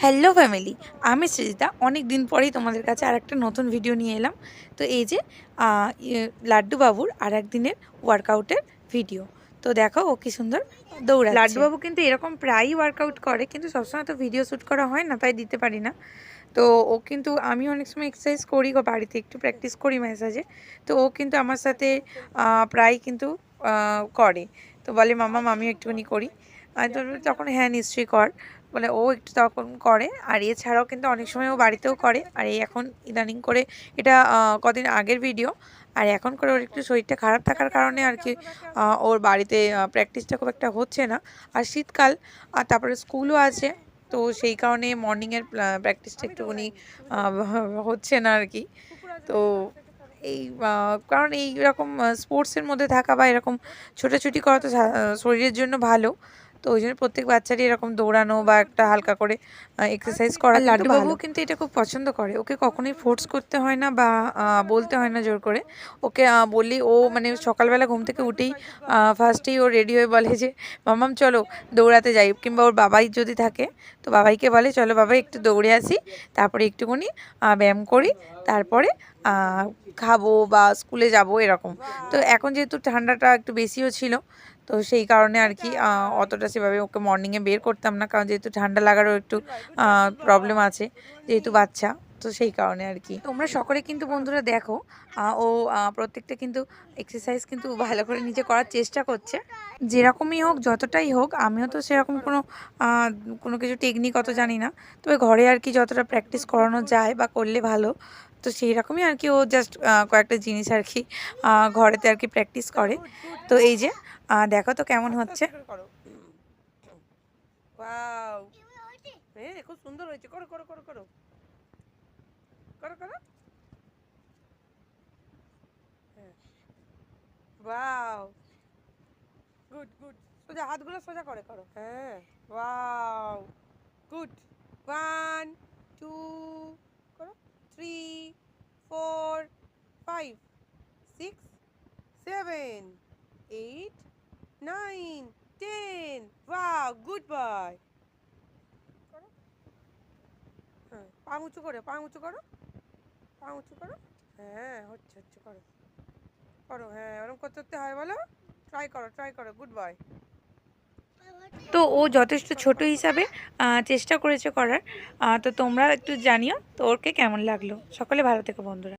Hello family, আমি সৃজিতা। অনেক দিন পরেই তোমাদের কাছে আরেকটা নতুন ভিডিও নিয়ে এলাম। তো এই যে লাড্ডু বাবুর আর একদিনের ওয়ার্কআউটের ভিডিও। তো দেখো ও কি সুন্দর দৌড়াচ্ছে। লাড্ডু বাবু কিন্তু এরকম প্রায়ই ওয়ার্কআউট করে, কিন্তু সবসময় তো ভিডিও শ্যুট করা হয় না, তাই দিতে পারি না। তো ও কিন্তু, আমি অনেক সময় এক্সারসাইজ করি বাড়িতে, একটু প্র্যাকটিস করি ম্যাসাজে। তো ও কিন্তু আমার সাথে প্রায় কিন্তু করে। তো বলে মামা আমিও একটুখানি করি। তো তখন হ্যাঁ নিশ্চয়ই কর বলে, ও একটু তখন করে। আর এছাড়াও কিন্তু অনেক সময় ও বাড়িতেও করে। আর এই এখন ইদানিং করে, এটা কদিন আগের ভিডিও। আর এখন করে ওর একটু শরীরটা খারাপ থাকার কারণে আর কি ওর বাড়িতে প্র্যাকটিসটা খুব একটা হচ্ছে না। আর শীতকাল, আর তারপরে স্কুলও আছে, তো সেই কারণে মর্নিংয়ের প্র্যাকটিসটা একটুখানি হচ্ছে না আর কি। তো এই কারণ এইরকম স্পোর্টসের মধ্যে থাকা বা এরকম ছোটাছুটি করা তো শরীরের জন্য ভালো। তো ওই জন্য প্রত্যেক বাচ্চারই এরকম দৌড়ানো বা একটা হালকা করে এক্সারসাইজ করা। লাড্ডু বাবু কিন্তু এটা খুব পছন্দ করে, ওকে কখনোই ফোর্স করতে হয় না বা বলতে হয় না জোর করে। ওকে বললেই ও মানে সকালবেলা ঘুম থেকে উঠেই ফার্স্টেই ও রেডি হয়ে বলে যে মাম্মাম চলো দৌড়াতে যাই। কিংবা ওর বাবাই যদি থাকে তো বাবাইকে বলে চলো বাবাই একটু দৌড়ে আসি, তারপরে একটুখানি ব্যায়াম করি, তারপরে খাবো বা স্কুলে যাব এরকম। তো এখন যেহেতু ঠান্ডাটা একটু বেশিও ছিল, তো সেই কারণে আর কি অতটা সেভাবে ওকে মর্নিংয়ে বের করতাম না, কারণ যেহেতু ঠান্ডা লাগারও একটু প্রবলেম আছে, যেহেতু বাচ্চা। তো সেই কারণে আর কি তোমরা সকলে কিন্তু বন্ধুরা দেখো, ও প্রত্যেকটা কিন্তু এক্সারসাইজ কিন্তু ভালো করে নিজে করার চেষ্টা করছে। যেরকমই হোক, যতটাই হোক, আমিও তো সেরকম কোনো কিছু টেকনিক অত জানি না। তবে ঘরে আর কি যতটা প্র্যাকটিস করানো যায় বা করলে ভালো, তো সেই রকমই আর কি ও জাস্ট কয়েকটা জিনিস আর কি ঘরেতে আর কি প্র্যাকটিস করে। তো এই যে দেখো তো কেমন হচ্ছে। খুব সুন্দর হয়েছে, করো করো করো করো করো করো। Wow, good good. সোজা হাতগুলো সোজা করে করো। হ্যাঁ, ওয়াও, গুড। 1 2 করো, 3 4 5 6 7 8 9 10। Wow, good boy. করো। হ্যাঁ, পা উঁচু করে, পা উঁচু করো, পা উঁচু করো। হ্যাঁ, হচ্ছে হচ্ছে, করো করো। হ্যাঁ, ওরকম করতে করতে হয়, বলো। ট্রাই করো, গুড বয়। তো ও যথেষ্ট ছোট হিসাবে চেষ্টা করেছে করার। তো তোমরা একটু জানিও তো ওরকে কেমন লাগলো। সকলে ভালো থেকো বন্ধুরা।